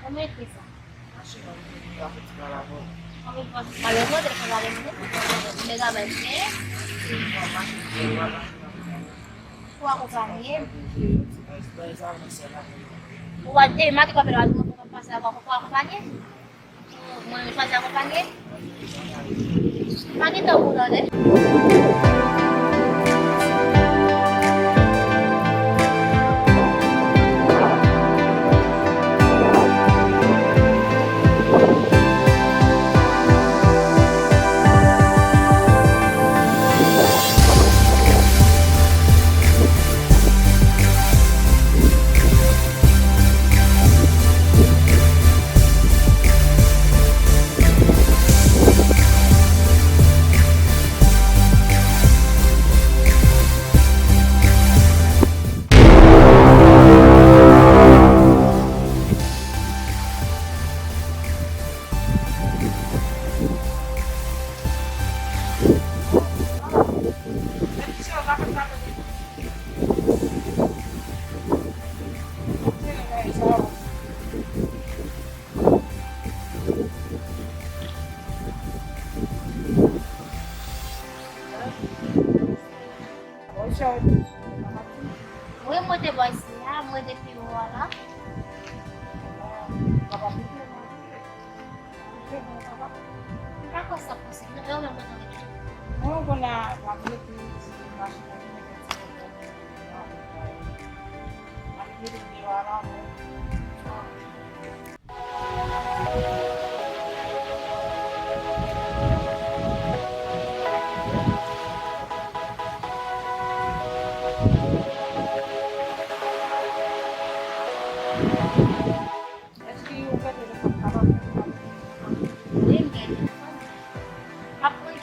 Umit bisa. Masih dapat sekarang aku. Kalau mo dari kemarin ini, udah baik Masih keluar. kuha ko kanin. Sebagai sama masalah. Kuha, mati ko pero ano mo papasa ako kuha ko kanin. Mo papasa ako kanin. Kanin daw ulo din. Uy, mo de boys niya, mo de piwala. Ako sa pusik na daw naman ang ito. Oh, kuna pamilya ko si Masih ini di luar mo. SQ ka din ang pagkaroon. Hindi. Apoy.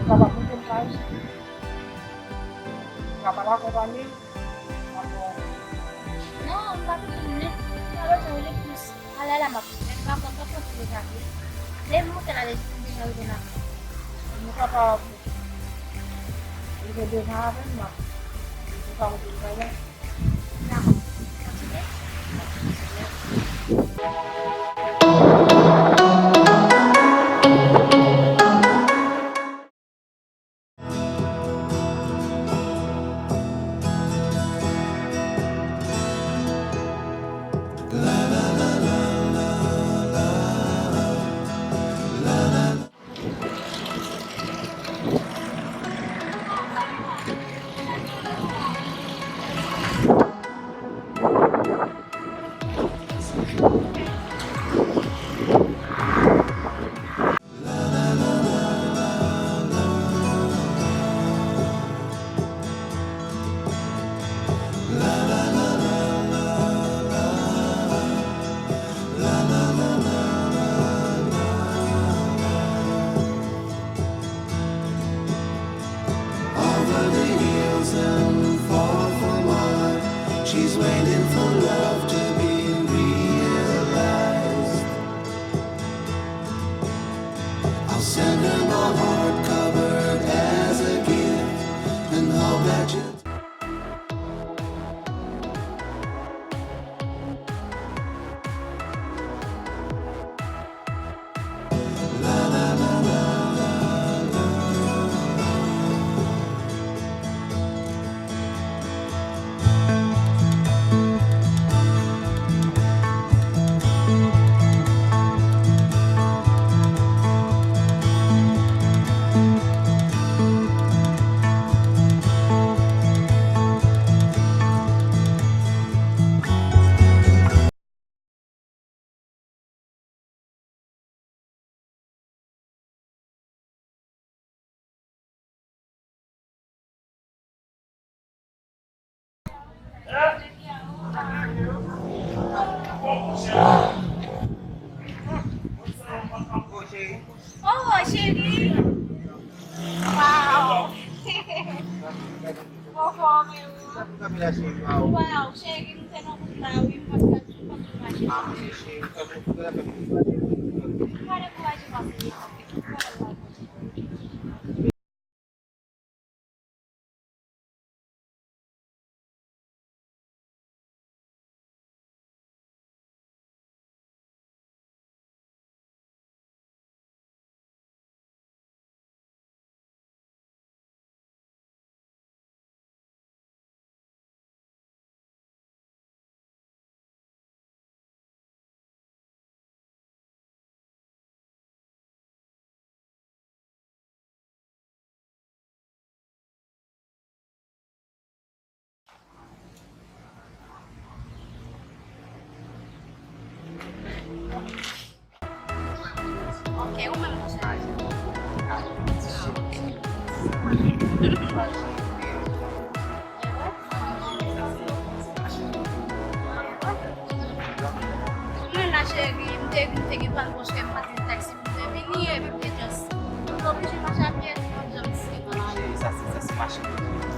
Kapag musim tayo, kapag ako kami, ako, No, bakit ulit? Pero sa ulit, mas alala mo. Nagkakagap mo sa sabi. Hindi mo talaga hindi na ulit na. ano ka pa, hindi din namin, hindi ka ko din kaya. Nako. Sige. Over the hills and far from mine, she's waiting for love to be realized. I'll send her my heart covered as a gift and hope that you. Oh, Sherry! Wow! Kami na siya, wow. Wow, Sherry, tanong ko daw yung pagkakasya. Ok, uma mensagem. Mwen chéri, mwen te gen pan poske mwen pati taksi mwen vini e mwen just obligé marcher à pied comme j'aime ici. Ça c'est machin.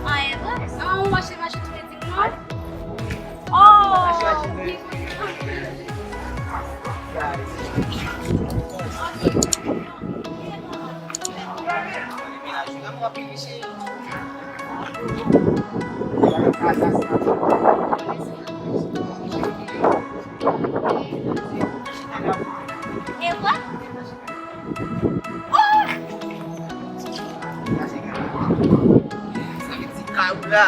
Ah, é vrai? Ah, on marche tous les dimanches? Oh! É what? Kaula.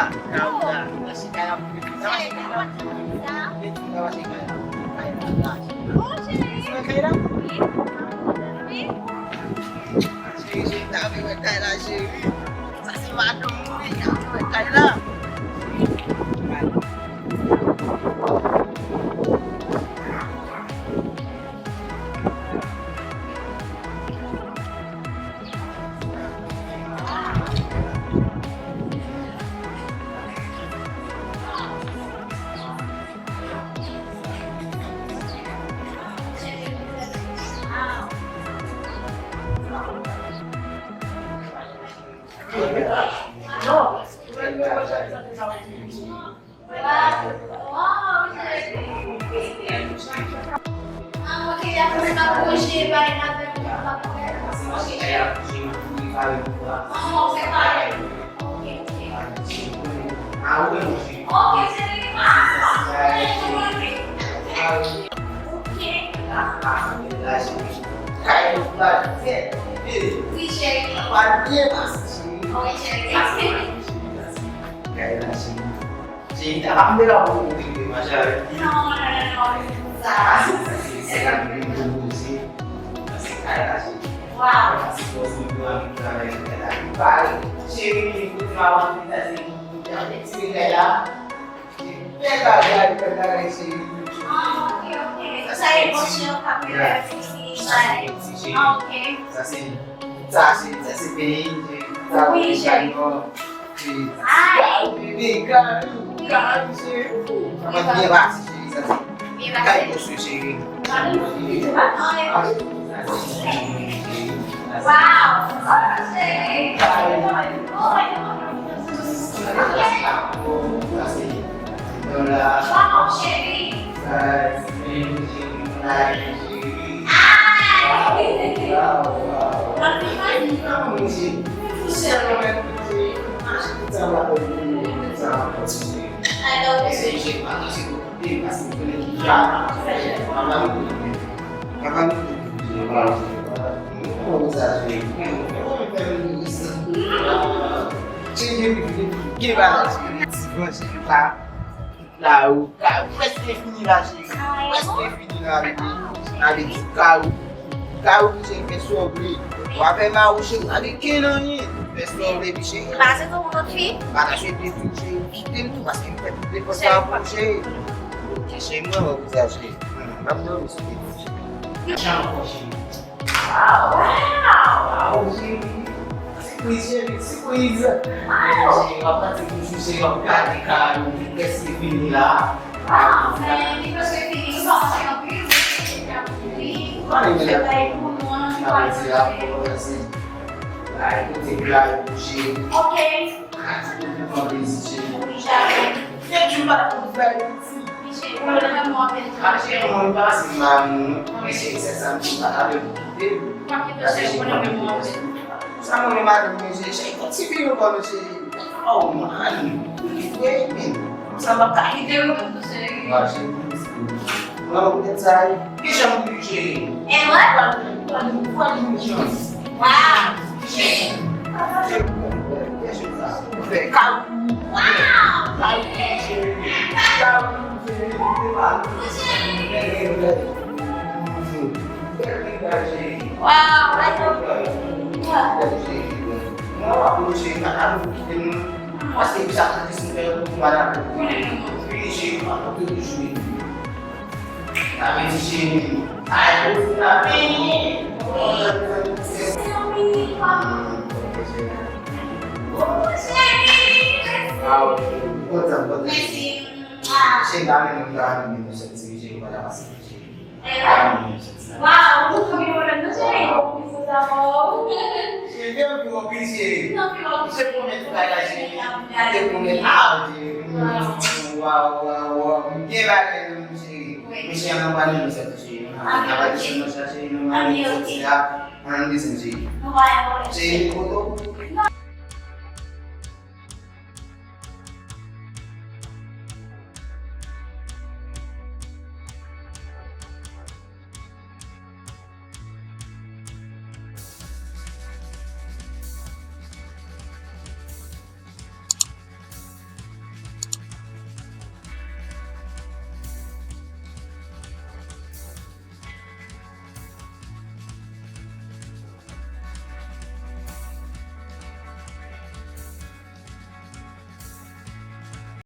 Là où presque fini là, presque fini là avec du chaos. Chaos c'est fait sobre. On va faire marcher avec quel année? Fait sobre biché. Base do mundo aqui. Para chez des toucher, quitter tout parce qu'il fait tout des fois ça bouger. Chez moi on va vous acheter. Maintenant vous savez. Wow, squeeze. Après tu me joues en carte, qu'est-ce qui finit là? Depois que eu fiz só uma você vai pro mundo de quase. Aí eu tenho que ir bouger. Ok. Uma vez Já. e tu vas pour faire ici. chérie. Wala naman mo apel. Chérie, mo ba kasi ma'am, may sa sampu ka kami. Bakit chérie, wala naman mo apel? Sama ni madam mo siya, siya ikot si Bino ko si oh, mahal. Wait, sama ka. Hindi mo ito chérie. Wala ko din sa hindi siya mag-chérie. Eh, what? Wow! Wow! Pasti bisa kasi kayo kumara. Finish ako finish. Kami si ay nabi. Kasi dami ng dami dito sa CJ wala kasi. Wow! Kami wala na chérie. Gusto ako. Sige, ako busy. No, pero Kasi po nito kaya si ate po nito wow. Hindi ba kayo si Michelle ng panin sa si nakadisyon mo siya si mga sila ang disensya. Kaya mo. Si ko to. No,